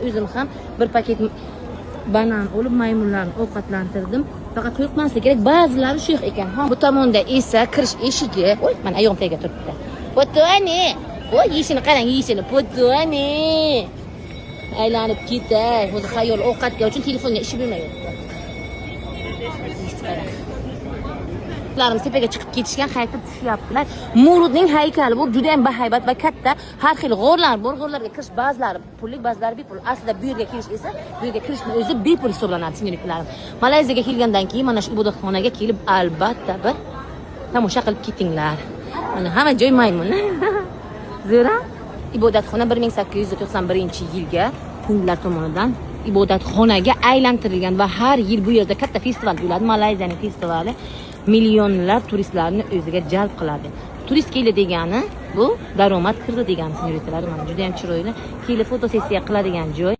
o'zim ham bir paket banan olib maymunlarni ovqatlantirdim. Faqat qo'rqmaslik kerak, ba'zilari shu yo'q ekan. Ha, bu tomonda esa kirish eshigi. Voy, mana ayog'im tagiga turibdi. Potoni. Voy, yeyishini qarang, yeyishini. Potoni. Aylanib ketay. O'zi xayol ovqatga uchun telefonga ishi bo'lmayapti. Ularimiz tepaga chiqib ketishgan, qaytib tushyaptilar. Murudning haykali bu juda ham bahaybat va katta. Har xil g'orlar bor, g'orlarga kirish ba'zilari pullik, ba'zilari bepul. Aslida bu yerga kirish esa, bu yerga kirishning o'zi bepul hisoblanadi, singlariklarim. Malayziyaga kelgandan keyin mana shu ibodatxonaga kelib albatta bir tomosha qilib ketinglar. Mana hamma joy maymun. Zo'ra. Ibodatxona 1891-yilga hindlar tomonidan ibodatxonaga aylantirilgan va har yil bu yerda katta festival bo'ladi. Malayziyaning festivali millionlab turistlarni o'ziga jalb qiladi. Turist keldi degani bu daromad kirdi degani, singlariklarim. Mana juda ham chiroyli. Kelib fotosessiya qiladigan joy.